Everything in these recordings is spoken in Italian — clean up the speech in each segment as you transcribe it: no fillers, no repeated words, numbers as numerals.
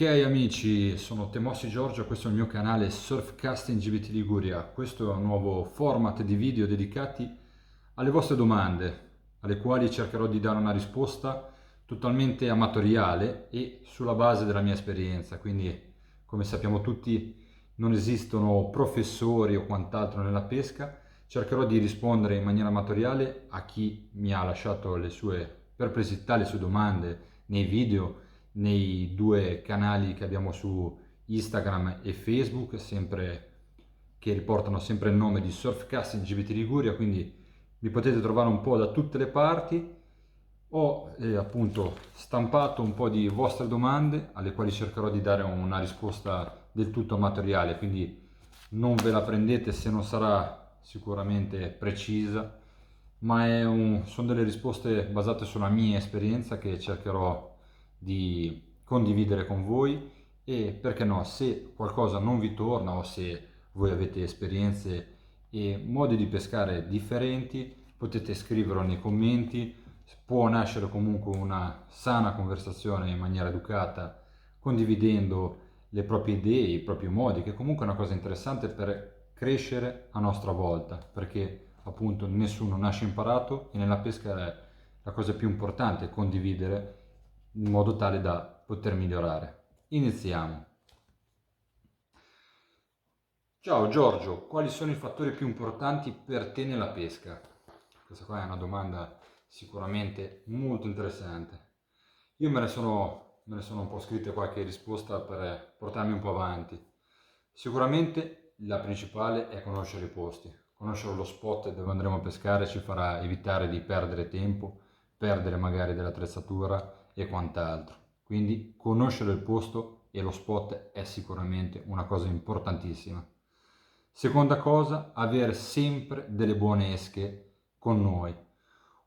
Ok amici, sono Temossi Giorgio, questo è il mio canale Surfcasting GBT Liguria. Questo è un nuovo format di video dedicati alle vostre domande, alle quali cercherò di dare una risposta totalmente amatoriale e sulla base della mia esperienza. Quindi, come sappiamo tutti, non esistono professori o quant'altro nella pesca. Cercherò di rispondere in maniera amatoriale a chi mi ha lasciato le sue perplessità, le sue domande nei video, nei due canali che abbiamo su Instagram e Facebook, sempre, che riportano sempre il nome di Surfcasting GBT Liguria, quindi mi potete trovare un po' da tutte le parti. Ho appunto stampato un po' di vostre domande alle quali cercherò di dare una risposta del tutto amatoriale, quindi non ve la prendete se non sarà sicuramente precisa, ma sono delle risposte basate sulla mia esperienza che cercherò di condividere con voi e perché no, se qualcosa non vi torna o se voi avete esperienze e modi di pescare differenti, potete scriverlo nei commenti. Può nascere comunque una sana conversazione in maniera educata, condividendo le proprie idee, i propri modi, che comunque è una cosa interessante per crescere a nostra volta, perché appunto nessuno nasce imparato e nella pesca è la cosa più importante, condividere in modo tale da poter migliorare. Iniziamo. Ciao Giorgio, quali sono i fattori più importanti per te nella pesca? Questa qua è una domanda sicuramente molto interessante. Io me ne sono un po' scritte qualche risposta per portarmi un po' avanti. Sicuramente la principale è conoscere i posti. Conoscere lo spot dove andremo a pescare ci farà evitare di perdere tempo, perdere magari dell'attrezzatura e quant'altro. Quindi conoscere il posto e lo spot è sicuramente una cosa importantissima. Seconda cosa, avere sempre delle buone esche con noi.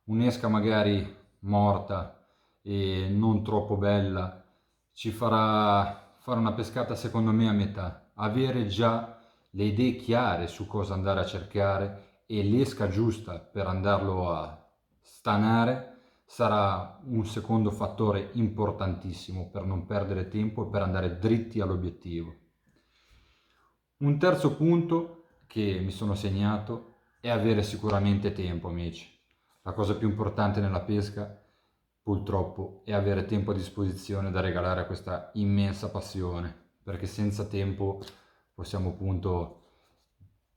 Un'esca magari morta e non troppo bella ci farà fare una pescata secondo me a metà. Avere già le idee chiare su cosa andare a cercare e l'esca giusta per andarlo a stanare sarà un secondo fattore importantissimo per non perdere tempo e per andare dritti all'obiettivo. Un terzo punto che mi sono segnato è avere sicuramente tempo, amici. La cosa più importante nella pesca, purtroppo, è avere tempo a disposizione da regalare a questa immensa passione, perché senza tempo possiamo appunto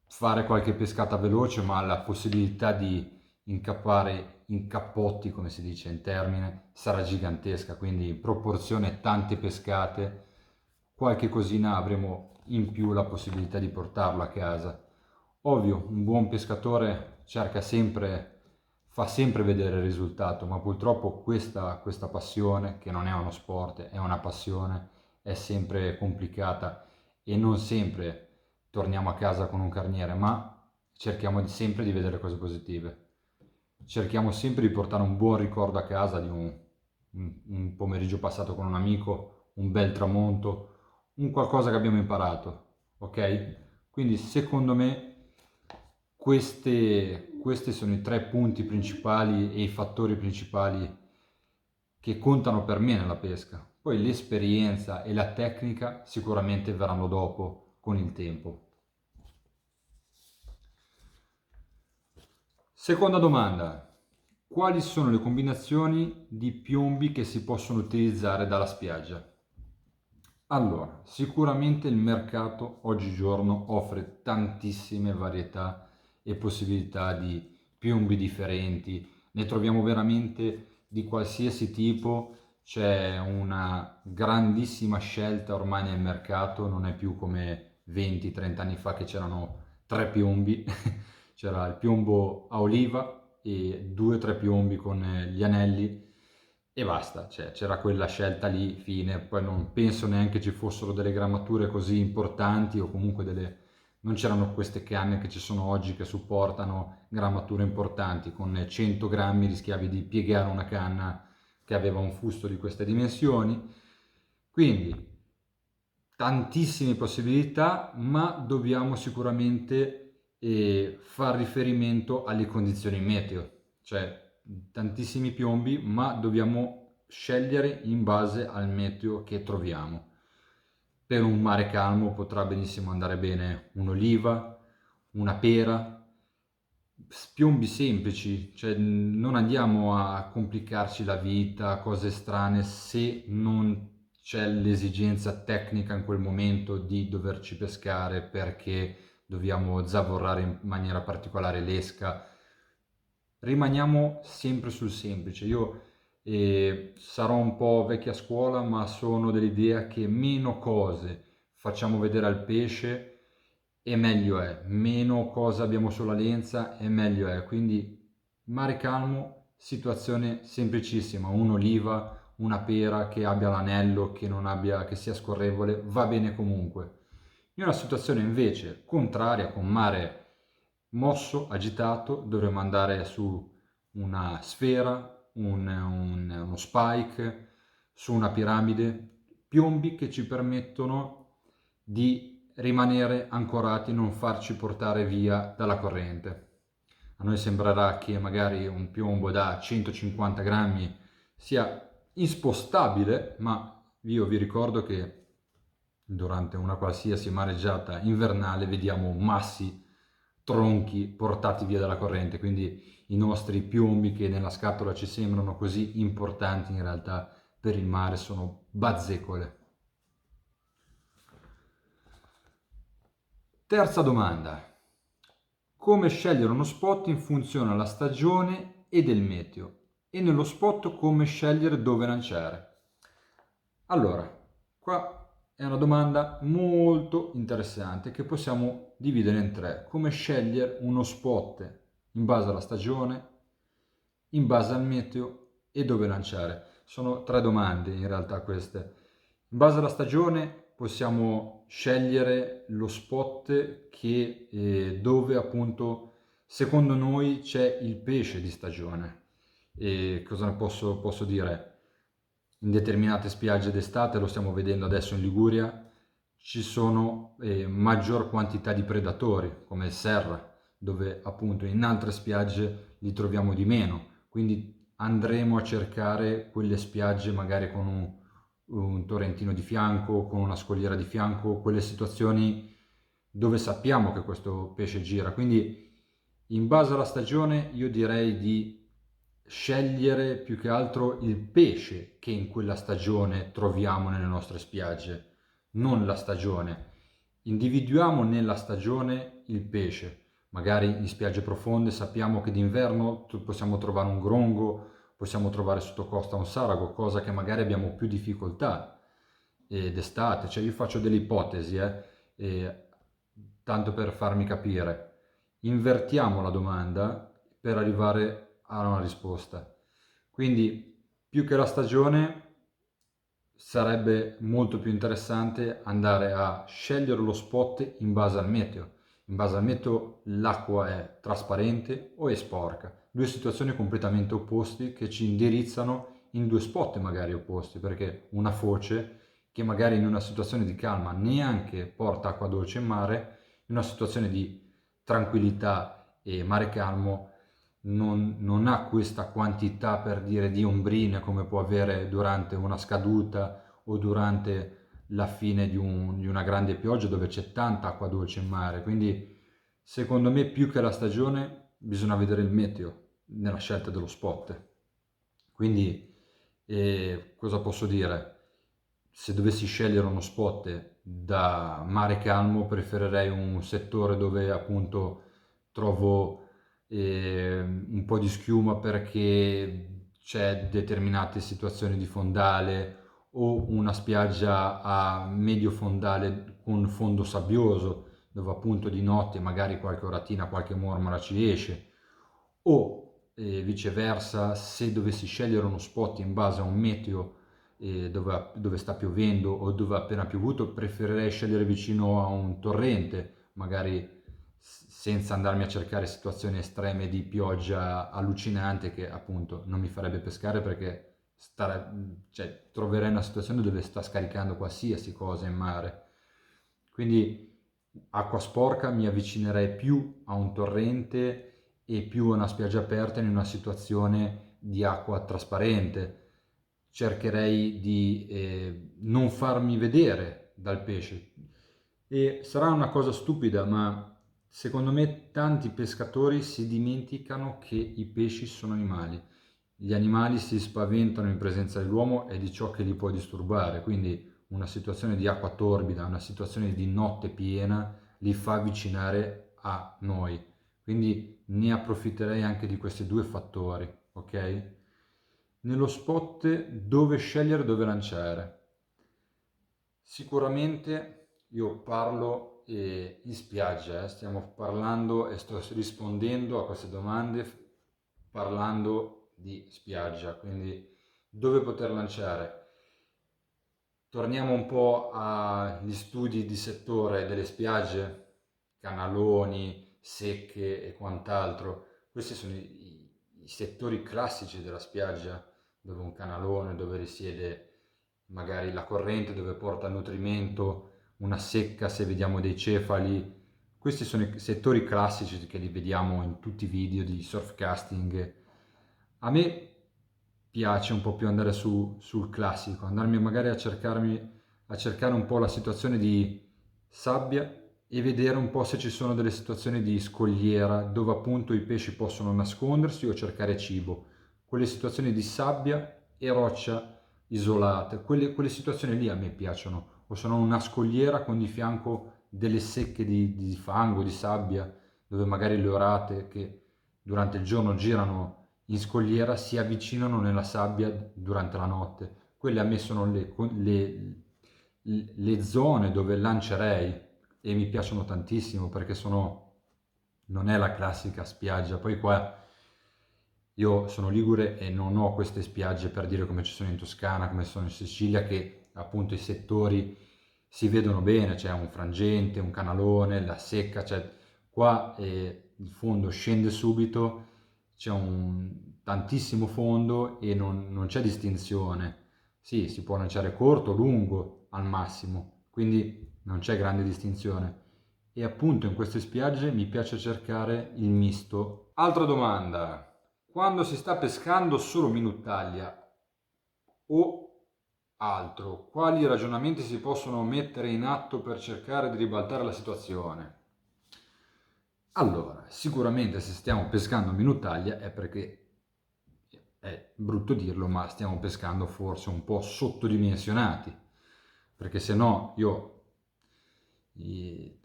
fare qualche pescata veloce, ma la possibilità di incappare in cappotti, come si dice in termine, sarà gigantesca, quindi in proporzione tante pescate, qualche cosina avremo in più la possibilità di portarlo a casa. Ovvio, un buon pescatore fa sempre vedere il risultato, ma purtroppo questa passione, che non è uno sport, è una passione, è sempre complicata e non sempre torniamo a casa con un carniere, ma cerchiamo sempre di vedere cose positive. Cerchiamo sempre di portare un buon ricordo a casa di un pomeriggio passato con un amico, un bel tramonto, un qualcosa che abbiamo imparato, ok? Quindi secondo me questi sono i tre punti principali e i fattori principali che contano per me nella pesca. Poi l'esperienza e la tecnica sicuramente verranno dopo con il tempo. Seconda domanda. Quali sono le combinazioni di piombi che si possono utilizzare dalla spiaggia? Allora, sicuramente il mercato oggigiorno offre tantissime varietà e possibilità di piombi differenti, ne troviamo veramente di qualsiasi tipo, c'è una grandissima scelta ormai nel mercato, non è più come 20-30 anni fa che c'erano tre piombi, c'era il piombo a oliva e due o tre piombi con gli anelli e basta, cioè, c'era quella scelta lì, fine, poi non penso neanche ci fossero delle grammature così importanti o comunque non c'erano queste canne che ci sono oggi che supportano grammature importanti, con 100 grammi rischiavi di piegare una canna che aveva un fusto di queste dimensioni, quindi tantissime possibilità, ma dobbiamo sicuramente far riferimento alle condizioni meteo, cioè tantissimi piombi, ma dobbiamo scegliere in base al meteo che troviamo. Per un mare calmo potrà benissimo andare bene un'oliva, una pera, piombi semplici, cioè non andiamo a complicarci la vita, cose strane, se non c'è l'esigenza tecnica in quel momento di doverci pescare perché dobbiamo zavorrare in maniera particolare l'esca. Rimaniamo sempre sul semplice. Io sarò un po' vecchia scuola, ma sono dell'idea che meno cose facciamo vedere al pesce e meglio è, meno cosa abbiamo sulla lenza e meglio è. Quindi mare calmo, situazione semplicissima, un'oliva, una pera che abbia l'anello, che non abbia, che sia scorrevole, va bene comunque. In una situazione invece contraria, con mare mosso, agitato, dovremmo andare su una sfera, uno spike, su una piramide, piombi che ci permettono di rimanere ancorati, non farci portare via dalla corrente. A noi sembrerà che magari un piombo da 150 grammi sia inspostabile, ma io vi ricordo che durante una qualsiasi mareggiata invernale vediamo massi, tronchi portati via dalla corrente, quindi i nostri piombi che nella scatola ci sembrano così importanti in realtà per il mare sono bazzecole. Terza domanda. Come scegliere uno spot in funzione alla stagione e del meteo? E nello spot come scegliere dove lanciare? Allora, qua è una domanda molto interessante che possiamo dividere in tre. Come scegliere uno spot in base alla stagione, in base al meteo e dove lanciare? Sono tre domande in realtà queste. In base alla stagione possiamo scegliere lo spot dove appunto secondo noi c'è il pesce di stagione. E cosa ne posso dire? In determinate spiagge d'estate, lo stiamo vedendo adesso in Liguria, ci sono maggior quantità di predatori come il serra, dove appunto in altre spiagge li troviamo di meno, quindi andremo a cercare quelle spiagge magari con un torrentino di fianco, con una scogliera di fianco, quelle situazioni dove sappiamo che questo pesce gira. Quindi in base alla stagione io direi di scegliere più che altro il pesce che in quella stagione troviamo nelle nostre spiagge, non la stagione. Individuiamo nella stagione il pesce. Magari in spiagge profonde sappiamo che d'inverno possiamo trovare un grongo, possiamo trovare sotto costa un sarago, cosa che magari abbiamo più difficoltà d'estate. Cioè io faccio delle ipotesi, tanto per farmi capire. Invertiamo la domanda per arrivare a una risposta. Quindi più che la stagione sarebbe molto più interessante andare a scegliere lo spot in base al meteo. In base al meteo l'acqua è trasparente o è sporca. Due situazioni completamente opposte che ci indirizzano in due spot magari opposti, perché una foce che magari in una situazione di calma neanche porta acqua dolce in mare, in una situazione di tranquillità e mare calmo non ha questa quantità per dire di ombrine come può avere durante una scaduta o durante la fine di una grande pioggia dove c'è tanta acqua dolce in mare. Quindi secondo me più che la stagione bisogna vedere il meteo nella scelta dello spot. Quindi cosa posso dire? Se dovessi scegliere uno spot da mare calmo preferirei un settore dove appunto trovo un po' di schiuma perché c'è determinate situazioni di fondale o una spiaggia a medio fondale con fondo sabbioso dove appunto di notte magari qualche oratina, qualche mormora ci esce, o viceversa se dovessi scegliere uno spot in base a un meteo dove sta piovendo o dove ha appena piovuto, preferirei scegliere vicino a un torrente, magari senza andarmi a cercare situazioni estreme di pioggia allucinante che appunto non mi farebbe pescare perché troverei una situazione dove sta scaricando qualsiasi cosa in mare. Quindi acqua sporca mi avvicinerei più a un torrente e più a una spiaggia aperta in una situazione di acqua trasparente. Cercherei di non farmi vedere dal pesce. E sarà una cosa stupida, ma secondo me tanti pescatori si dimenticano che i pesci sono animali. Gli animali si spaventano in presenza dell'uomo e di ciò che li può disturbare, quindi una situazione di acqua torbida, una situazione di notte piena li fa avvicinare a noi. Quindi ne approfitterei anche di questi due fattori, ok? Nello spot dove scegliere, dove lanciare. Sicuramente io parlo in spiaggia, stiamo parlando e sto rispondendo a queste domande parlando di spiaggia, quindi dove poter lanciare. Torniamo un po' agli studi di settore delle spiagge, canaloni, secche e quant'altro. Questi sono i settori classici della spiaggia, dove un canalone, dove risiede magari la corrente, dove porta il nutrimento, una secca se vediamo dei cefali. Questi sono i settori classici che li vediamo in tutti i video di surfcasting. A me piace un po' più andare sul classico, andarmi magari a cercare un po' la situazione di sabbia e vedere un po' se ci sono delle situazioni di scogliera dove appunto i pesci possono nascondersi o cercare cibo. Quelle situazioni di sabbia e roccia isolate, quelle situazioni lì a me piacciono, o se no una scogliera con di fianco delle secche di fango, di sabbia, dove magari le orate che durante il giorno girano in scogliera si avvicinano nella sabbia durante la notte. Quelle a me sono le zone dove lancerei e mi piacciono tantissimo perché non è la classica spiaggia. Poi qua io sono ligure e non ho queste spiagge per dire come ci sono in Toscana, come sono in Sicilia, che appunto i settori si vedono bene, c'è un frangente, un canalone, la secca, cioè qua il fondo scende subito, c'è un tantissimo fondo e non c'è distinzione. Sì, si può lanciare corto, lungo al massimo, quindi non c'è grande distinzione. E appunto in queste spiagge mi piace cercare il misto. Altra domanda. Quando si sta pescando solo minutaglia o altro, quali ragionamenti si possono mettere in atto per cercare di ribaltare la situazione? Allora, sicuramente se stiamo pescando minutaglia è perché, è brutto dirlo, ma stiamo pescando forse un po' sottodimensionati, perché se no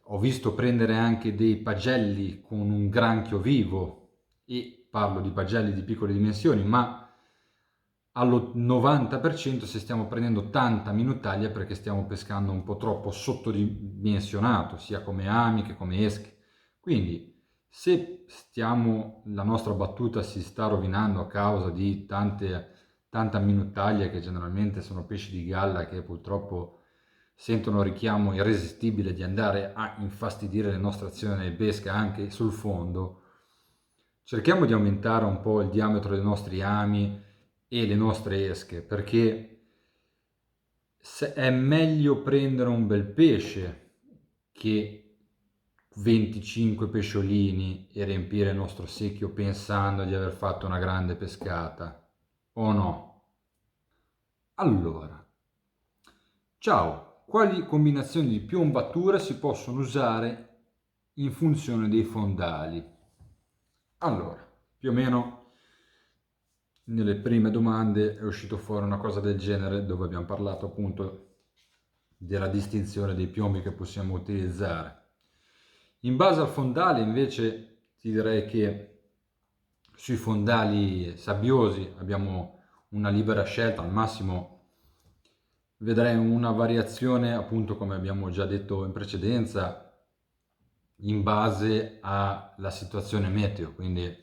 ho visto prendere anche dei pagelli con un granchio vivo, e parlo di pagelli di piccole dimensioni, ma allo 90% se stiamo prendendo tanta minutaglia perché stiamo pescando un po' troppo sottodimensionato, sia come ami che come esche. Quindi se la nostra battuta si sta rovinando a causa di tanta minutaglia, che generalmente sono pesci di galla che purtroppo sentono il richiamo irresistibile di andare a infastidire le nostre azioni di pesca anche sul fondo, cerchiamo di aumentare un po' il diametro dei nostri ami e le nostre esche, perché è meglio prendere un bel pesce che 25 pesciolini e riempire il nostro secchio pensando di aver fatto una grande pescata, o no? Allora, ciao, quali combinazioni di piombature si possono usare in funzione dei fondali? Allora, più o meno nelle prime domande è uscito fuori una cosa del genere, dove abbiamo parlato appunto della distinzione dei piombi che possiamo utilizzare. In base al fondale invece ti direi che sui fondali sabbiosi abbiamo una libera scelta, al massimo vedrei una variazione appunto come abbiamo già detto in precedenza in base alla situazione meteo, quindi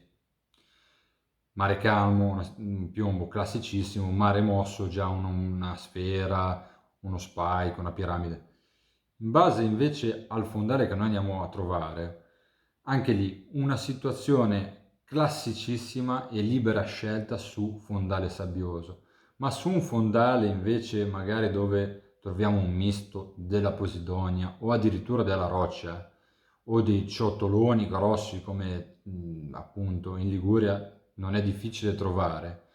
mare calmo, un piombo classicissimo, mare mosso già una sfera, uno spike, una piramide. In base invece al fondale che noi andiamo a trovare, anche lì una situazione classicissima e libera scelta su fondale sabbioso, ma su un fondale invece magari dove troviamo un misto della posidonia o addirittura della roccia o dei ciotoloni grossi come appunto in Liguria non è difficile trovare,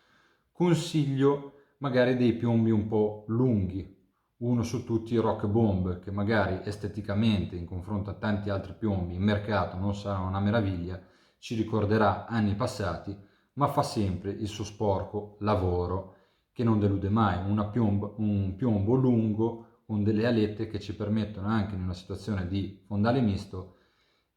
consiglio magari dei piombi un po' lunghi, uno su tutti Rock Bomb, che magari esteticamente in confronto a tanti altri piombi in mercato non sarà una meraviglia, ci ricorderà anni passati, ma fa sempre il suo sporco lavoro che non delude mai, un piombo lungo con delle alette che ci permettono anche in una situazione di fondale misto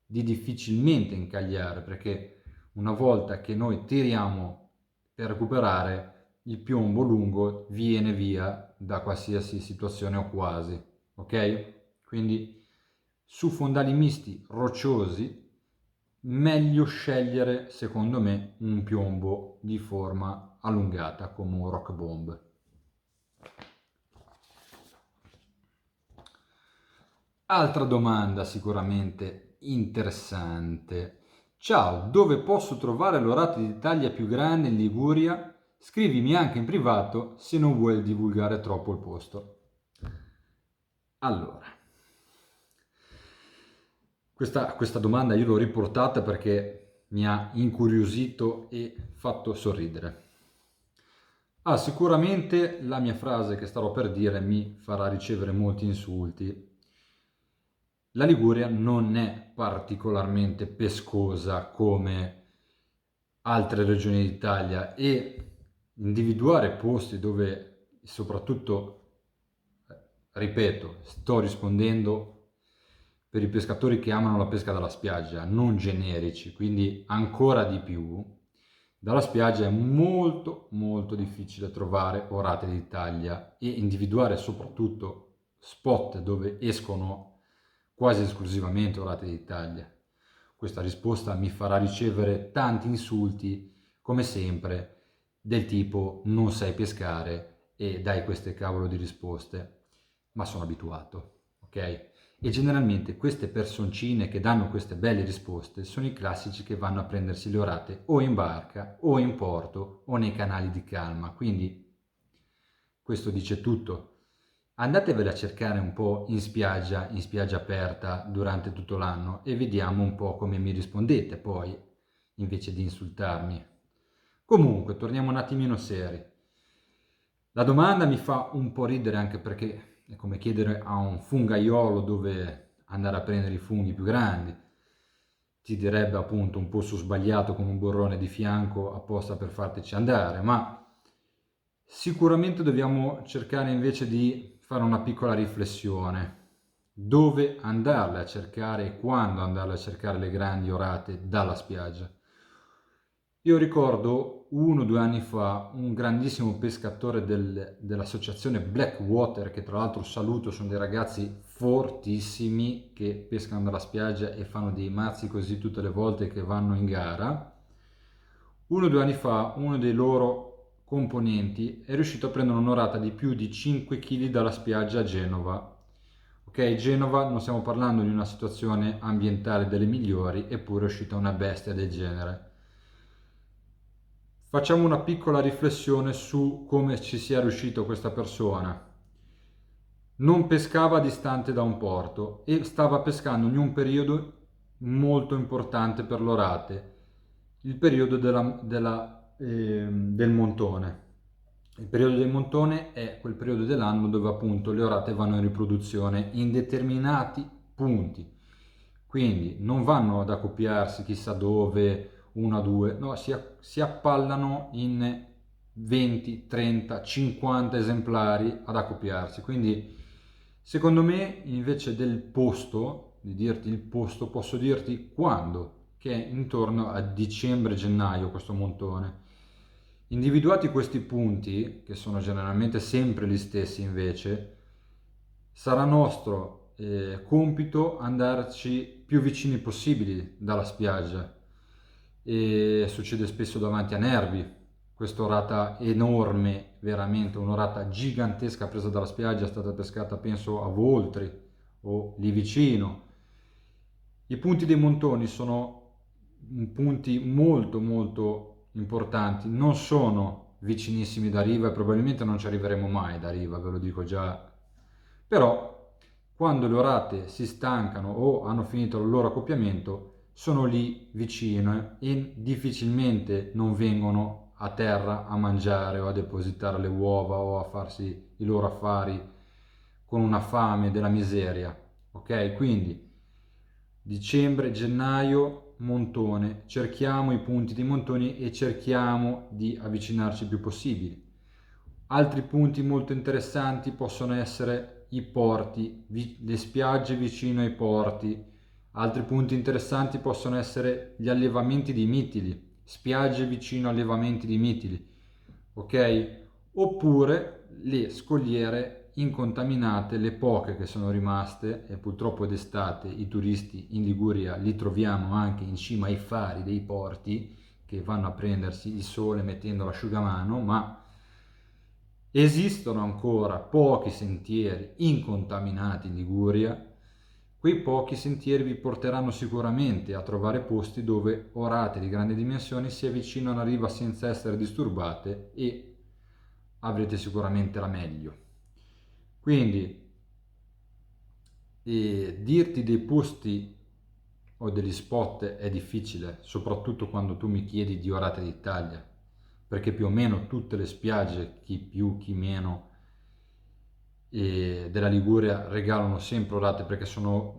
di difficilmente incagliare, perché una volta che noi tiriamo per recuperare, il piombo lungo viene via da qualsiasi situazione o quasi, ok? Quindi su fondali misti rocciosi meglio scegliere, secondo me, un piombo di forma allungata come un Rock Bomb. Altra domanda sicuramente interessante. Ciao, dove posso trovare l'orata d'Italia più grande in Liguria? Scrivimi anche in privato se non vuoi divulgare troppo il posto. Allora, questa domanda io l'ho riportata perché mi ha incuriosito e fatto sorridere. Sicuramente la mia frase che starò per dire mi farà ricevere molti insulti. La Liguria non è particolarmente pescosa come altre regioni d'Italia e individuare posti dove, soprattutto, ripeto, sto rispondendo per i pescatori che amano la pesca dalla spiaggia, non generici, quindi ancora di più, dalla spiaggia è molto molto difficile trovare orate d'Italia e individuare soprattutto spot dove escono quasi esclusivamente orate d'Italia. Questa risposta mi farà ricevere tanti insulti, come sempre, del tipo non sai pescare e dai queste cavolo di risposte, ma sono abituato, ok? E generalmente queste personcine che danno queste belle risposte sono i classici che vanno a prendersi le orate o in barca o in porto o nei canali di calma, quindi questo dice tutto. Andatevela a cercare un po' in spiaggia aperta durante tutto l'anno e vediamo un po' come mi rispondete poi, invece di insultarmi. Comunque, torniamo un attimino seri. La domanda mi fa un po' ridere anche perché è come chiedere a un fungaiolo dove andare a prendere i funghi più grandi. Ti direbbe appunto un posto sbagliato con un borrone di fianco apposta per fartici andare, ma sicuramente dobbiamo cercare invece di fare una piccola riflessione. Dove andarle a cercare e quando andarle a cercare le grandi orate dalla spiaggia? Io ricordo 1 o 2 anni fa un grandissimo pescatore dell'associazione Blackwater, che tra l'altro saluto, sono dei ragazzi fortissimi che pescano dalla spiaggia e fanno dei mazzi così tutte le volte che vanno in gara. 1 o 2 anni fa uno dei loro componenti è riuscito a prendere un'orata di più di 5 kg dalla spiaggia a Genova. Ok, Genova non stiamo parlando di una situazione ambientale delle migliori, eppure è uscita una bestia del genere. Facciamo una piccola riflessione su come ci sia riuscito questa persona. Non pescava distante da un porto e stava pescando in un periodo molto importante per l'orate, il periodo del montone. Il periodo del montone è quel periodo dell'anno dove appunto le orate vanno in riproduzione in determinati punti. Quindi non vanno ad accoppiarsi chissà dove, 1 a 2, no, si appallano in 20, 30, 50 esemplari ad accoppiarsi. Quindi secondo me invece del posto, di dirti il posto, posso dirti quando, che è intorno a dicembre-gennaio questo montone. Individuati questi punti, che sono generalmente sempre gli stessi invece, sarà nostro compito andarci più vicini possibili dalla spiaggia. E succede spesso davanti a Nervi, questa orata enorme, veramente un'orata gigantesca presa dalla spiaggia, è stata pescata penso a Voltri o lì vicino. I punti dei montoni sono punti molto molto importanti, non sono vicinissimi da riva e probabilmente non ci arriveremo mai da riva, ve lo dico già. Però quando le orate si stancano o hanno finito il loro accoppiamento sono lì vicino e difficilmente non vengono a terra a mangiare o a depositare le uova o a farsi i loro affari con una fame della miseria, ok? Quindi dicembre, gennaio, montone, cerchiamo i punti dei montoni e cerchiamo di avvicinarci il più possibile. Altri punti molto interessanti possono essere i porti, le spiagge vicino ai porti. Altri punti interessanti possono essere gli allevamenti di mitili, spiagge vicino allevamenti di mitili, ok? Oppure le scogliere incontaminate, le poche che sono rimaste, e purtroppo d'estate i turisti in Liguria li troviamo anche in cima ai fari dei porti che vanno a prendersi il sole mettendo l'asciugamano, ma esistono ancora pochi sentieri incontaminati in Liguria. Quei pochi sentieri vi porteranno sicuramente a trovare posti dove orate di grandi dimensioni si avvicinano a riva senza essere disturbate e avrete sicuramente la meglio. Quindi dirti dei posti o degli spot è difficile, soprattutto quando tu mi chiedi di orate d'Italia, perché più o meno tutte le spiagge, chi più chi meno, della Liguria regalano sempre orate, perché sono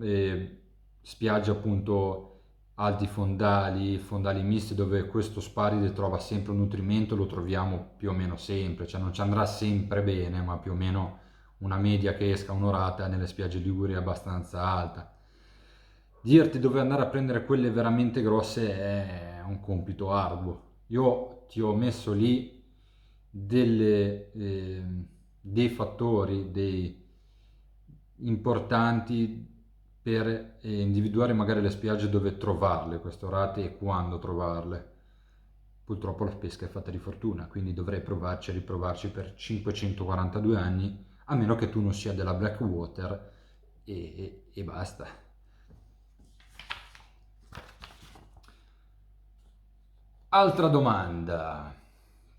spiagge appunto alti fondali, fondali misti, dove questo sparide trova sempre un nutrimento, lo troviamo più o meno sempre, cioè non ci andrà sempre bene, ma più o meno una media che esca un'orata nelle spiagge Ligurie è abbastanza alta. Dirti dove andare a prendere quelle veramente grosse è un compito arduo. Io ti ho messo lì dei fattori importanti per individuare magari le spiagge dove trovarle queste orate e quando trovarle. Purtroppo la pesca è fatta di fortuna, quindi dovrei provarci e riprovarci per 542 anni, a meno che tu non sia della Blackwater e basta. Altra domanda.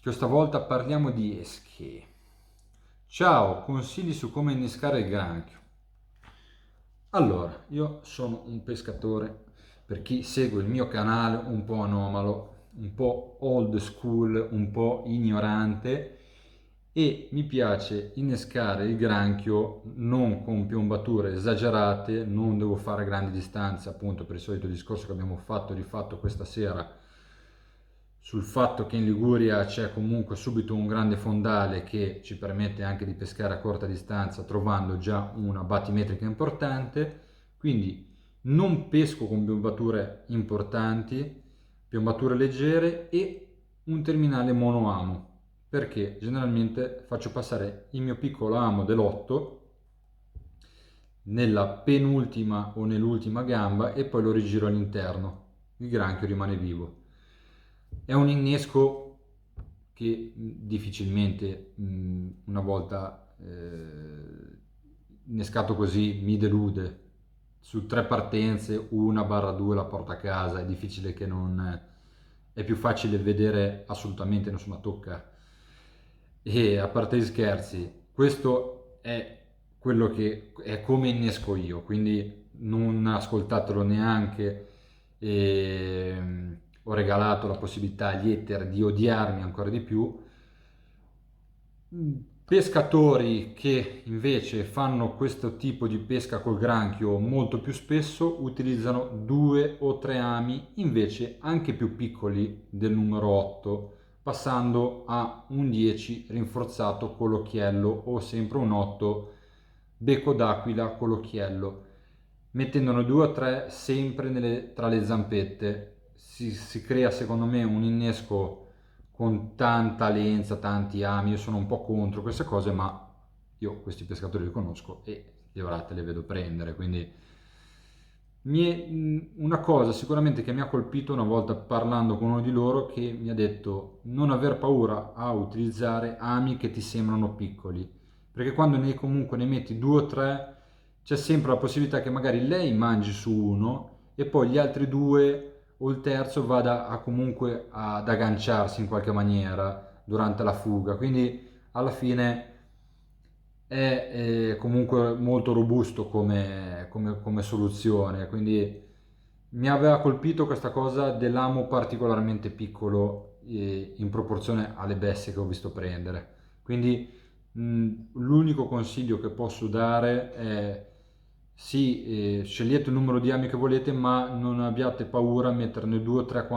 Questa volta parliamo di esche. Ciao, consigli su come innescare il granchio. Allora, io sono un pescatore, per chi segue il mio canale, un po' anomalo, un po' old school, un po' ignorante, e mi piace innescare il granchio non con piombature esagerate, non devo fare grandi distanze, appunto per il solito discorso che abbiamo fatto e rifatto questa sera sul fatto che in Liguria c'è comunque subito un grande fondale che ci permette anche di pescare a corta distanza trovando già una battimetrica importante, quindi non pesco con piombature importanti, piombature leggere e un terminale monoamo, perché generalmente faccio passare il mio piccolo amo dell'8 nella penultima o nell'ultima gamba e poi lo rigiro all'interno, il granchio rimane vivo. È un innesco che difficilmente una volta innescato così mi delude. Su 3 partenze, 1/2 la porto a casa, è difficile che non... è più facile vedere assolutamente nessuna tocca. E a parte gli scherzi, questo è quello che è come innesco io, quindi non ascoltatelo neanche. Ho regalato la possibilità agli hater di odiarmi ancora di più. Pescatori che invece fanno questo tipo di pesca col granchio molto più spesso utilizzano 2 o 3 ami invece anche più piccoli del numero 8, passando a un 10 rinforzato con l'occhiello o sempre un 8 becco d'aquila con l'occhiello, mettendone 2 o 3 sempre tra le zampette. Si crea secondo me un innesco con tanta lenza, tanti ami. Io sono un po' contro queste cose, ma io questi pescatori li conosco e le orate le vedo prendere, quindi una cosa sicuramente che mi ha colpito una volta parlando con uno di loro, che mi ha detto non aver paura a utilizzare ami che ti sembrano piccoli, perché quando comunque ne metti 2 o 3 c'è sempre la possibilità che magari lei mangi su uno e poi gli altri 2 o il terzo vada comunque ad agganciarsi in qualche maniera durante la fuga, quindi alla fine è comunque molto robusto come soluzione, quindi mi aveva colpito questa cosa dell'amo particolarmente piccolo in proporzione alle bestie che ho visto prendere, quindi L'unico consiglio che posso dare è sì, scegliete il numero di ami che volete, ma non abbiate paura a metterne 2 o 3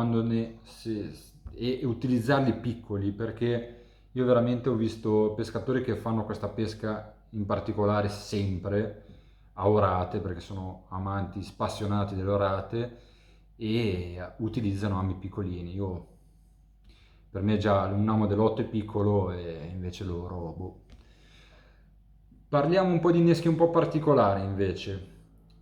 e utilizzarli piccoli, perché io veramente ho visto pescatori che fanno questa pesca in particolare sempre a orate, perché sono amanti spassionati delle orate e utilizzano ami piccolini. Per me già un amo dell'8 è piccolo e invece loro, boh. Parliamo un po' di inneschi un po' particolari invece.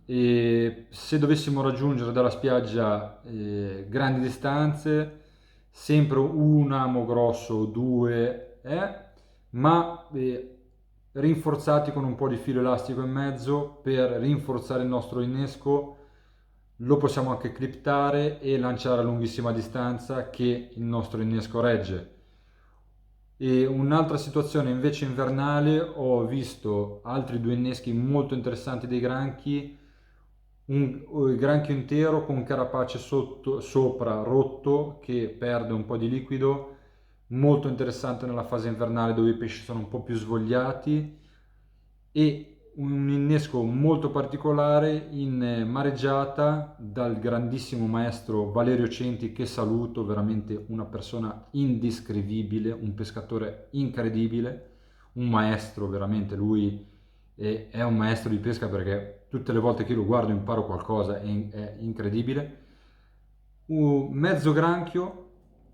E se dovessimo raggiungere dalla spiaggia grandi distanze, sempre un amo grosso o due, ma rinforzati con un po' di filo elastico in mezzo per rinforzare il nostro innesco. Lo possiamo anche criptare e lanciare a lunghissima distanza che il nostro innesco regge. E un'altra situazione invece invernale, ho visto altri due inneschi molto interessanti dei granchi, il granchio intero con carapace sopra rotto che perde un po' di liquido, molto interessante nella fase invernale dove i pesci sono un po' più svogliati, e un innesco molto particolare in mareggiata dal grandissimo maestro Valerio Centi, che saluto, veramente una persona indescrivibile, un pescatore incredibile, un maestro veramente. Lui è un maestro di pesca, perché tutte le volte che lo guardo imparo qualcosa, è incredibile. Un mezzo granchio,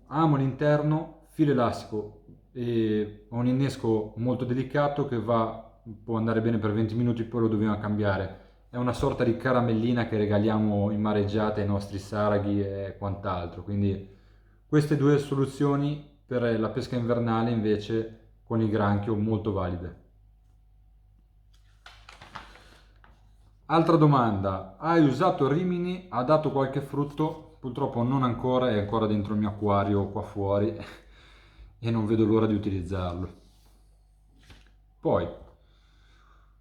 amo all'interno, filo elastico, e ho un innesco molto delicato che può andare bene per 20 minuti, poi lo dobbiamo cambiare. È una sorta di caramellina che regaliamo in mareggiata ai nostri saraghi e quant'altro. Quindi queste due soluzioni per la pesca invernale invece con il granchio molto valide. Altra domanda: hai usato Rimini? Ha dato qualche frutto? Purtroppo non ancora, è ancora dentro il mio acquario qua fuori e non vedo l'ora di utilizzarlo. Poi,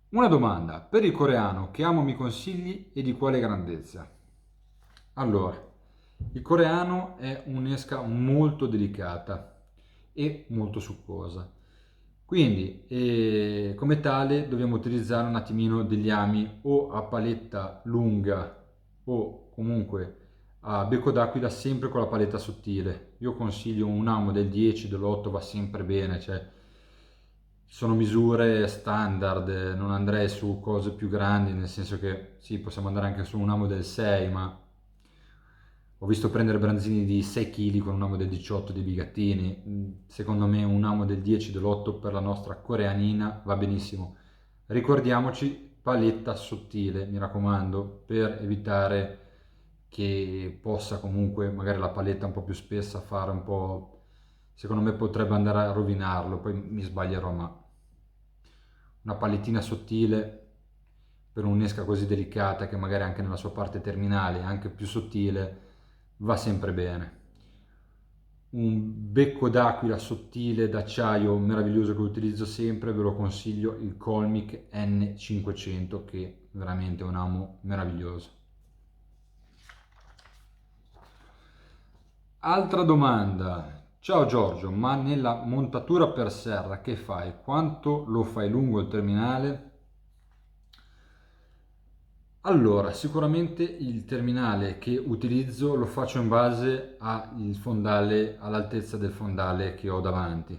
una domanda: per il coreano, che amo mi consigli e di quale grandezza? Allora, il coreano è un'esca molto delicata e molto succosa. Quindi, come tale, dobbiamo utilizzare un attimino degli ami o a paletta lunga o comunque a becco d'aquila, sempre con la paletta sottile. Io consiglio un amo del 10, dell'8 va sempre bene, cioè sono misure standard, non andrei su cose più grandi, nel senso che sì, possiamo andare anche su un amo del 6, ma ho visto prendere branzini di 6 kg con un amo del 18 dei bigattini. Secondo me un amo del 10, dell'8 per la nostra coreanina va benissimo. Ricordiamoci, paletta sottile, mi raccomando, per evitare che possa comunque magari la paletta un po' più spessa fare un po', secondo me potrebbe andare a rovinarlo, poi mi sbaglierò, ma una palettina sottile per un'esca così delicata, che magari anche nella sua parte terminale è anche più sottile, va sempre bene. Un becco d'aquila sottile d'acciaio meraviglioso che utilizzo sempre, ve lo consiglio, il Colmic N500, che è veramente un amo meraviglioso. Altra domanda: ciao Giorgio, ma nella montatura per serra che fai? Quanto lo fai lungo il terminale? Allora, sicuramente il terminale che utilizzo lo faccio in base al fondale, all'altezza del fondale che ho davanti.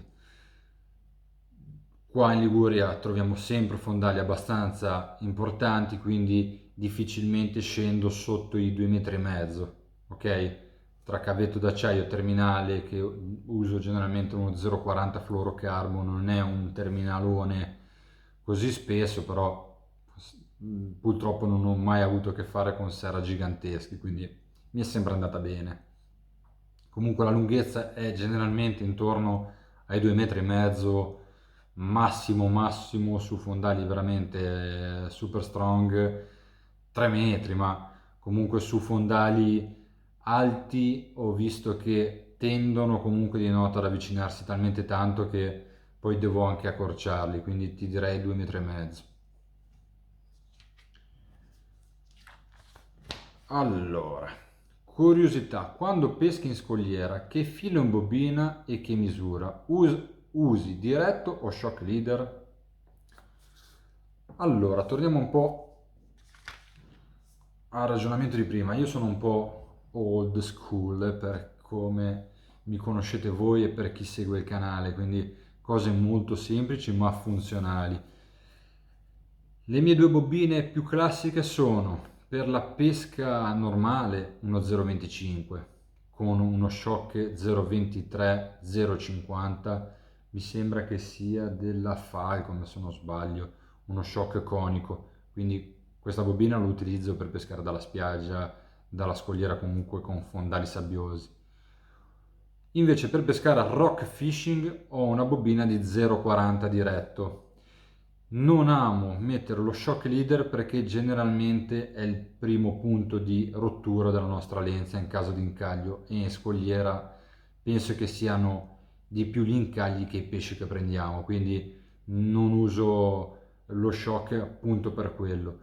Qua in Liguria troviamo sempre fondali abbastanza importanti, quindi difficilmente scendo sotto i 2,5 m, ok? Tra cavetto d'acciaio e terminale, che uso generalmente uno 0,40 fluorocarbon, non è un terminalone così spesso, però purtroppo non ho mai avuto a che fare con serra giganteschi, quindi mi è sempre andata bene. Comunque la lunghezza è generalmente intorno ai 2,5 m, massimo massimo su fondali veramente super strong 3 metri, ma comunque su fondali alti ho visto che tendono comunque di notte ad avvicinarsi talmente tanto che poi devo anche accorciarli, quindi ti direi 2,5 m. Allora, curiosità: quando peschi in scogliera, che filo imbobina e che misura? usi diretto o shock leader? Allora, torniamo un po' al ragionamento di prima. Io sono un po' old school per come mi conoscete voi e per chi segue il canale, quindi cose molto semplici ma funzionali. Le mie due bobine più classiche sono per la pesca normale uno 0,25 con uno shock 0,23 0,50, mi sembra che sia della Falcon se non sbaglio, uno shock conico, quindi questa bobina lo utilizzo per pescare dalla spiaggia, dalla scogliera, comunque con fondali sabbiosi. Invece per pescare a rock fishing ho una bobina di 0,40 diretto. Non amo mettere lo shock leader perché generalmente è il primo punto di rottura della nostra lenza in caso di incaglio, e in scogliera penso che siano di più gli incagli che i pesci che prendiamo, quindi non uso lo shock appunto per quello.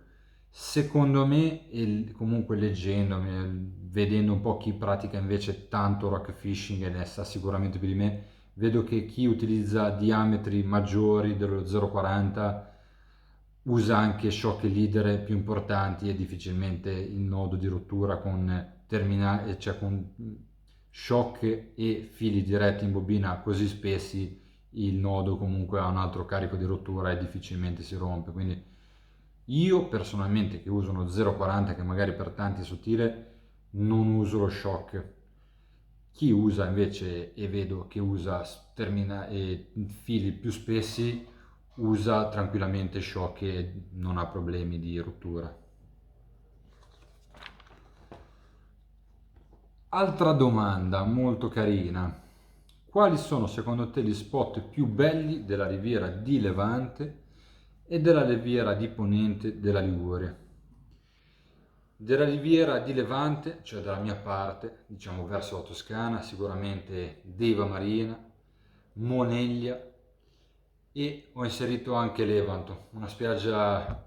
Secondo me, e comunque leggendomi, vedendo un po' chi pratica invece tanto rock fishing e ne sa sicuramente più di me, vedo che chi utilizza diametri maggiori dello 0,40 usa anche shock leader più importanti e difficilmente il nodo di rottura con terminale, cioè con shock e fili diretti in bobina così spessi, il nodo comunque ha un altro carico di rottura e difficilmente si rompe. Quindi io personalmente, che uso uno 0,40 che magari per tanti è sottile, non uso lo shock. Chi usa invece, e vedo che usa fili più spessi, usa tranquillamente shock e non ha problemi di rottura. Altra domanda molto carina. Quali sono secondo te gli spot più belli della riviera di Levante e della riviera di Ponente della Liguria? Della riviera di Levante, cioè dalla mia parte, diciamo verso la Toscana, sicuramente Deva Marina, Moneglia, e ho inserito anche Levanto, una spiaggia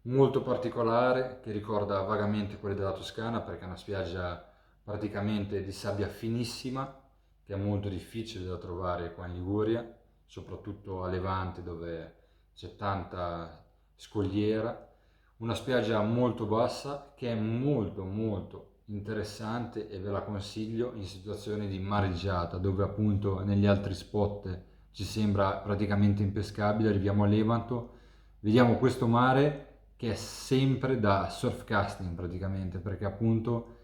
molto particolare che ricorda vagamente quelle della Toscana perché è una spiaggia praticamente di sabbia finissima che è molto difficile da trovare qua in Liguria, soprattutto a Levante dove c'è tanta scogliera. Una spiaggia molto bassa che è molto molto interessante e ve la consiglio in situazioni di mareggiata dove appunto negli altri spot ci sembra praticamente impescabile. Arriviamo a Levanto, vediamo questo mare che è sempre da surf casting praticamente perché appunto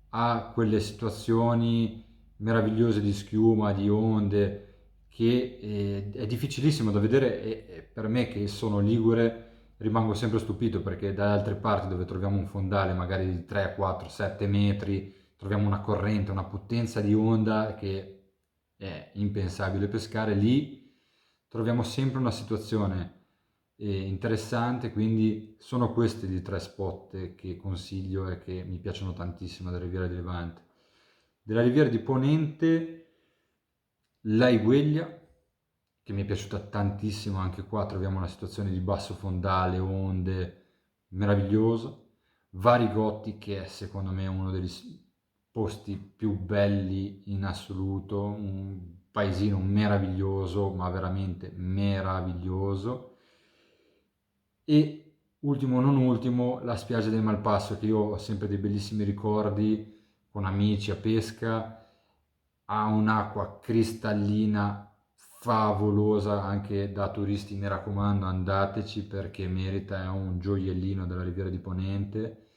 ha quelle situazioni meravigliose di schiuma, di onde che è difficilissimo da vedere, e per me che sono ligure rimango sempre stupito perché da altre parti dove troviamo un fondale magari di 3, 4, 7 metri troviamo una corrente, una potenza di onda che è impensabile pescare. Lì troviamo sempre una situazione interessante, quindi sono questi i tre spot che consiglio e che mi piacciono tantissimo della Riviera di Levante. Della Riviera di Ponente, la Igueglia, che mi è piaciuta tantissimo, anche qua troviamo una situazione di basso fondale, onde, meravigliosa. Varigotti, che è secondo me uno degli posti più belli in assoluto, un paesino meraviglioso, ma veramente meraviglioso. E ultimo non ultimo, la spiaggia del Malpasso, che io ho sempre dei bellissimi ricordi con amici a pesca, ha un'acqua cristallina favolosa anche da turisti, mi raccomando andateci perché merita, è un gioiellino della Riviera di Ponente.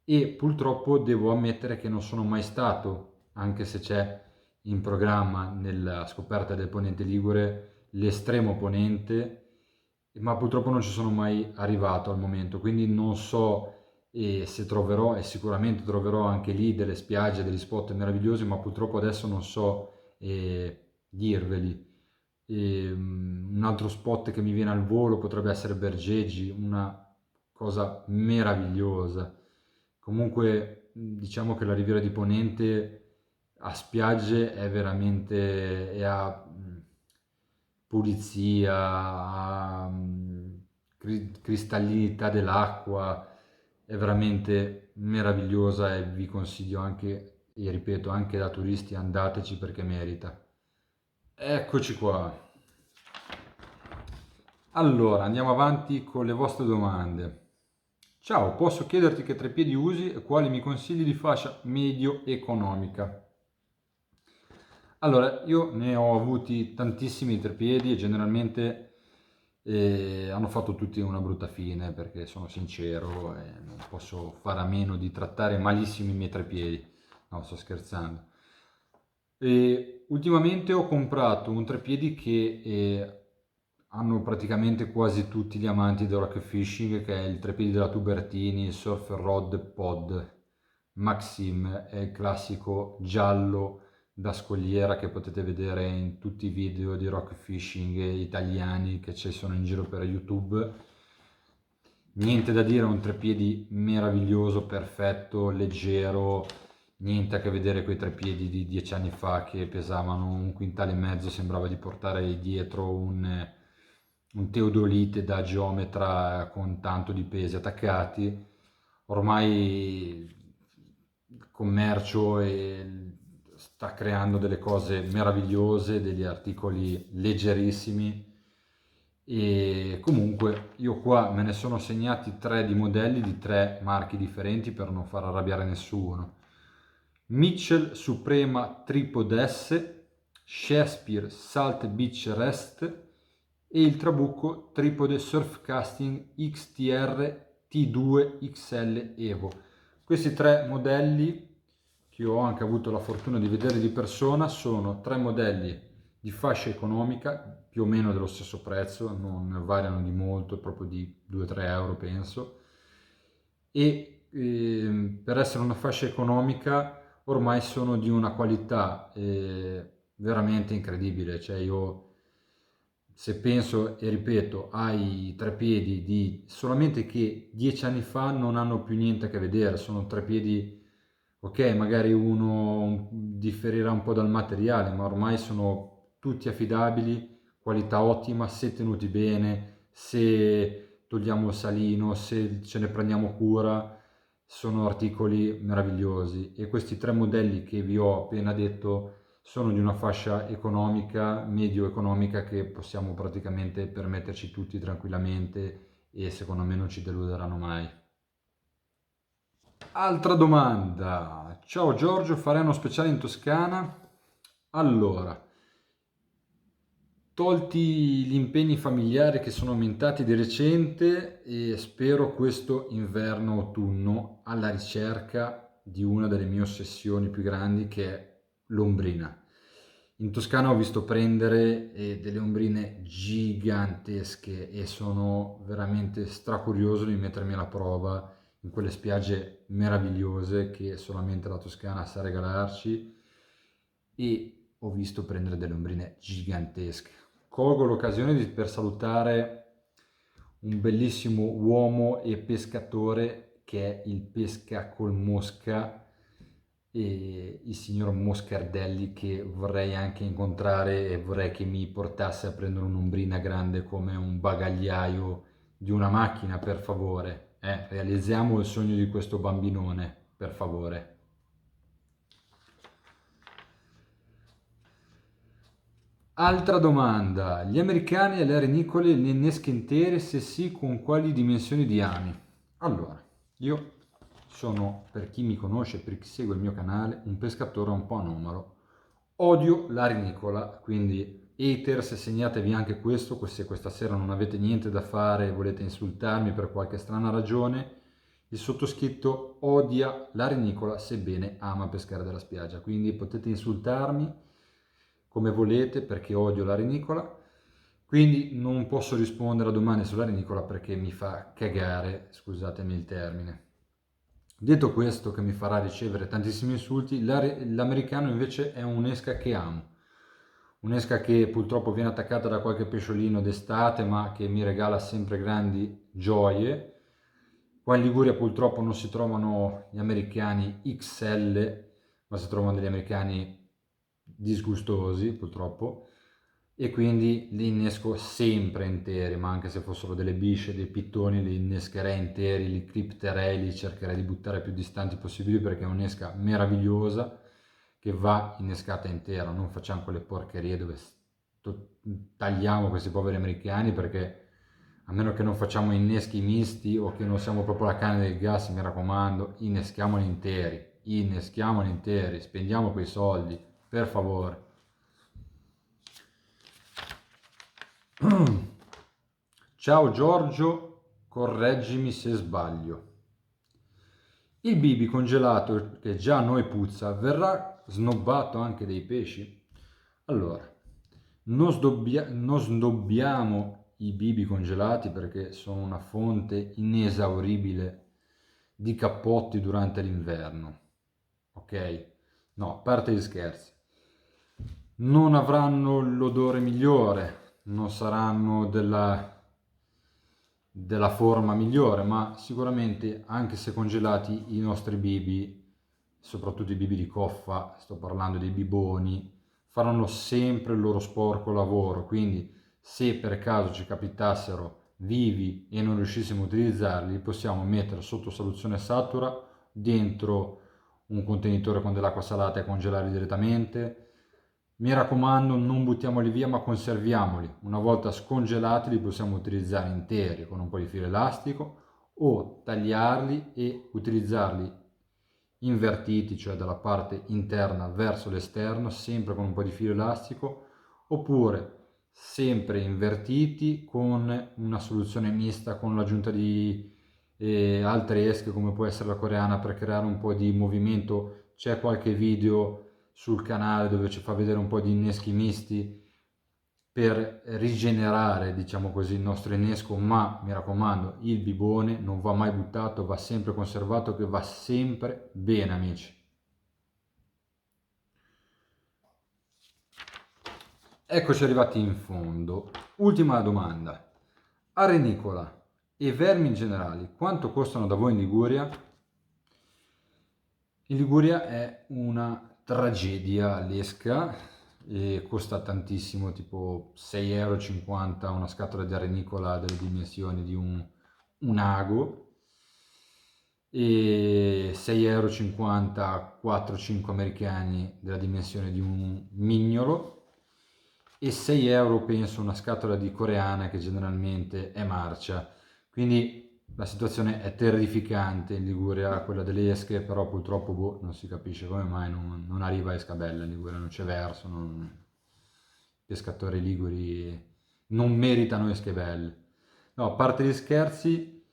E purtroppo devo ammettere che non sono mai stato, anche se c'è in programma nella scoperta del Ponente Ligure l'estremo ponente, ma purtroppo non ci sono mai arrivato al momento, quindi non so se troverò, e sicuramente troverò anche lì delle spiagge, degli spot meravigliosi, ma purtroppo adesso non so dirveli. Un altro spot che mi viene al volo potrebbe essere Bergeggi, una cosa meravigliosa. Comunque diciamo che la Riviera di Ponente a spiagge è veramente, e a pulizia, a cristallinità dell'acqua, è veramente meravigliosa e vi consiglio anche, e ripeto, anche da turisti andateci perché merita. Eccoci qua. Allora, andiamo avanti con le vostre domande. Ciao, posso chiederti che treppiedi usi e quali mi consigli di fascia medio-economica? Allora, io ne ho avuti tantissimi treppiedi e generalmente hanno fatto tutti una brutta fine, perché sono sincero e non posso fare a meno di trattare malissimo i miei treppiedi. No, sto scherzando. E ultimamente ho comprato un treppiedi che hanno praticamente quasi tutti gli amanti del rock fishing, che è il treppiedi della Tubertini, il Surfer Rod Pod Maxim, è il classico giallo da scogliera che potete vedere in tutti i video di rock fishing italiani che ci sono in giro per YouTube. Niente da dire, è un treppiedi meraviglioso, perfetto, leggero, niente a che vedere con i treppiedi di 10 anni fa che pesavano 1,5 kg, sembrava di portare dietro un teodolite da geometra con tanto di pesi attaccati. Ormai il commercio sta creando delle cose meravigliose, degli articoli leggerissimi e comunque io qua me ne sono segnati tre di modelli di tre marchi differenti per non far arrabbiare nessuno. Mitchell Suprema Tripod S, Shakespeare Salt Beach Rest e il Trabucco Tripode Surfcasting XTR T2 XL Evo. Questi tre modelli, che ho anche avuto la fortuna di vedere di persona, sono tre modelli di fascia economica, più o meno dello stesso prezzo, non variano di molto, proprio di 2-3 euro penso, e per essere una fascia economica ormai sono di una qualità veramente incredibile. Cioè io, se penso e ripeto ai treppiedi di solamente che 10 anni fa, non hanno più niente a che vedere, sono treppiedi, ok, magari uno differirà un po' dal materiale, ma ormai sono tutti affidabili, qualità ottima, se tenuti bene, se togliamo il salino, se ce ne prendiamo cura, sono articoli meravigliosi. E questi tre modelli che vi ho appena detto sono di una fascia economica, medio-economica, che possiamo praticamente permetterci tutti tranquillamente e secondo me non ci deluderanno mai. Altra domanda. Ciao Giorgio, farei uno speciale in Toscana? Allora, tolti gli impegni familiari che sono aumentati di recente, e spero questo inverno-autunno alla ricerca di una delle mie ossessioni più grandi, che è l'ombrina. In Toscana ho visto prendere delle ombrine gigantesche e sono veramente stracurioso di mettermi alla prova in quelle spiagge meravigliose che solamente la Toscana sa regalarci, e ho visto prendere delle ombrine gigantesche. Colgo l'occasione per salutare un bellissimo uomo e pescatore che è il Pesca col Mosca, e il signor Moscardelli, che vorrei anche incontrare e vorrei che mi portasse a prendere un'ombrina grande come un bagagliaio di una macchina, per favore. Realizziamo il sogno di questo bambinone, per favore. Altra domanda. Gli americani alle arenicole le innesche intere? Se sì, con quali dimensioni di ami? Allora, io sono, per chi mi conosce, per chi segue il mio canale, un pescatore un po' anomalo. Odio l'arenicola, quindi haters, segnatevi anche questo, se questa sera non avete niente da fare e volete insultarmi per qualche strana ragione, il sottoscritto odia l'arenicola sebbene ama pescare dalla spiaggia, quindi potete insultarmi come volete perché odio l'arenicola, quindi non posso rispondere a domande sull'arenicola perché mi fa cagare, scusatemi il termine. Detto questo, che mi farà ricevere tantissimi insulti, l'americano invece è un'esca che amo. Un'esca che purtroppo viene attaccata da qualche pesciolino d'estate, ma che mi regala sempre grandi gioie. Qua in Liguria purtroppo non si trovano gli americani XL, ma si trovano degli americani disgustosi purtroppo, e quindi li innesco sempre interi, ma anche se fossero delle bisce, dei pittoni, li innescherei interi, li cripterei, li cercherei di buttare più distanti possibili perché è un'esca meravigliosa che va innescata intera. Non facciamo quelle porcherie dove tagliamo questi poveri americani, perché a meno che non facciamo inneschi misti o che non siamo proprio la canna del gas, mi raccomando, inneschiamoli interi, spendiamo quei soldi, per favore. Ciao Giorgio, correggimi se sbaglio. Il bibi congelato, che già a noi puzza, verrà snobbato anche dei pesci? Allora, non snobbiamo i bibi congelati perché sono una fonte inesauribile di cappotti durante l'inverno. Ok? No, a parte gli scherzi. Non avranno l'odore migliore, non saranno della forma migliore, ma sicuramente anche se congelati i nostri bibi, soprattutto i bibi di coffa, sto parlando dei biboni, faranno sempre il loro sporco lavoro, quindi se per caso ci capitassero vivi e non riuscissimo a utilizzarli, li possiamo mettere sotto soluzione satura dentro un contenitore con dell'acqua salata e congelarli direttamente. Mi raccomando, non buttiamoli via, ma conserviamoli. Una volta scongelati li possiamo utilizzare interi con un po' di filo elastico o tagliarli e utilizzarli invertiti, cioè dalla parte interna verso l'esterno, sempre con un po' di filo elastico, oppure sempre invertiti con una soluzione mista con l'aggiunta di altre esche come può essere la coreana per creare un po' di movimento. C'è qualche video sul canale dove ci fa vedere un po' di inneschi misti per rigenerare, diciamo così, il nostro innesco, ma mi raccomando, il bibone non va mai buttato, va sempre conservato, che va sempre bene, amici. Eccoci arrivati in fondo. Ultima domanda. Arenicola e vermi in generale, quanto costano da voi in Liguria? In Liguria è una tragedia l'esca e costa tantissimo, tipo 6,50 € una scatola di arenicola delle dimensioni di un ago, e 6,50 € 4-5 americani della dimensione di un mignolo, e 6 € penso una scatola di coreana che generalmente è marcia. Quindi la situazione è terrificante in Liguria, quella delle esche, però purtroppo non si capisce come mai non arriva esca bella in Liguria, non c'è verso, i pescatori liguri non meritano esche belle. No, a parte gli scherzi,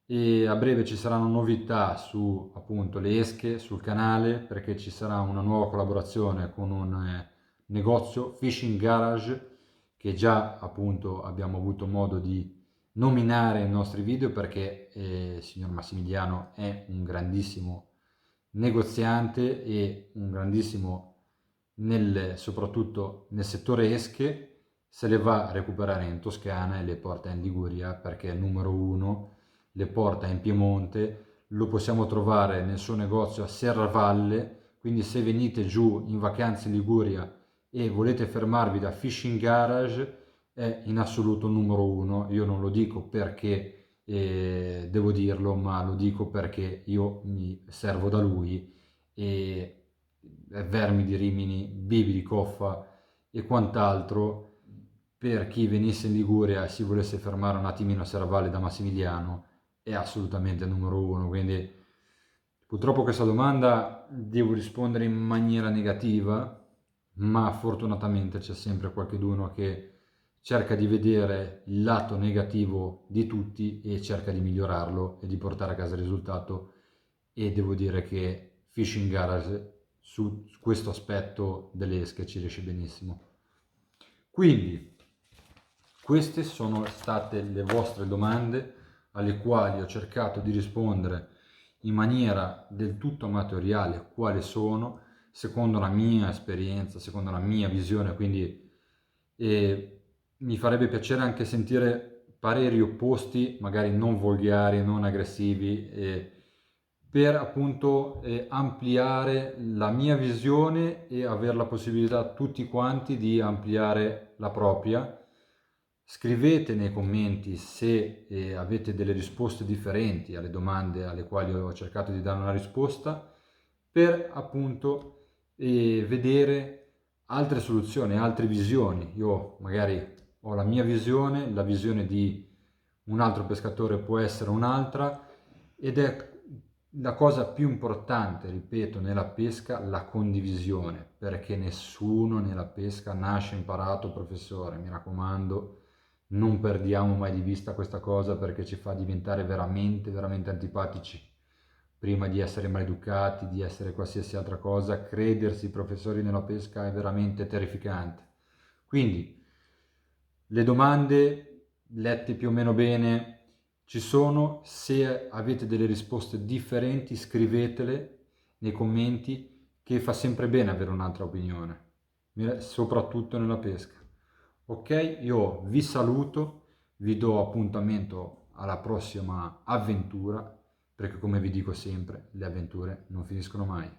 e a breve ci saranno novità su appunto le esche sul canale, perché ci sarà una nuova collaborazione con un negozio Fishing Garage che già appunto abbiamo avuto modo di nominare nei nostri video, perché il signor Massimiliano è un grandissimo negoziante e un grandissimo soprattutto nel settore esche. Se le va a recuperare in Toscana e le porta in Liguria perché è il numero uno, le porta in Piemonte, lo possiamo trovare nel suo negozio a Serravalle, quindi se venite giù in vacanza in Liguria e volete fermarvi da Fishing Garage è in assoluto numero uno. Io non lo dico perché devo dirlo, ma lo dico perché io mi servo da lui, e vermi di Rimini, bibi di coffa e quant'altro. Per chi venisse in Liguria e si volesse fermare un attimino a Serravalle da Massimiliano è assolutamente numero uno. Quindi purtroppo questa domanda devo rispondere in maniera negativa, ma fortunatamente c'è sempre qualcuno che cerca di vedere il lato negativo di tutti e cerca di migliorarlo e di portare a casa il risultato, e devo dire che Fishing Garage su questo aspetto delle esche ci riesce benissimo. Quindi queste sono state le vostre domande alle quali ho cercato di rispondere in maniera del tutto amatoriale, quali sono, secondo la mia esperienza, secondo la mia visione. Quindi mi farebbe piacere anche sentire pareri opposti, magari non volgari, non aggressivi, per appunto ampliare la mia visione e avere la possibilità tutti quanti di ampliare la propria. Scrivete nei commenti se avete delle risposte differenti alle domande alle quali ho cercato di dare una risposta, per appunto vedere altre soluzioni, altre visioni. Io magari ho la mia visione, la visione di un altro pescatore può essere un'altra, ed è la cosa più importante, ripeto, nella pesca, la condivisione, perché nessuno nella pesca nasce imparato professore, mi raccomando, non perdiamo mai di vista questa cosa, perché ci fa diventare veramente, veramente antipatici. Prima di essere maleducati, di essere qualsiasi altra cosa, credersi professori nella pesca è veramente terrificante. Quindi, le domande lette più o meno bene ci sono. Se avete delle risposte differenti, scrivetele nei commenti, che fa sempre bene avere un'altra opinione, soprattutto nella pesca. Ok, io vi saluto, vi do appuntamento alla prossima avventura, perché come vi dico sempre, le avventure non finiscono mai.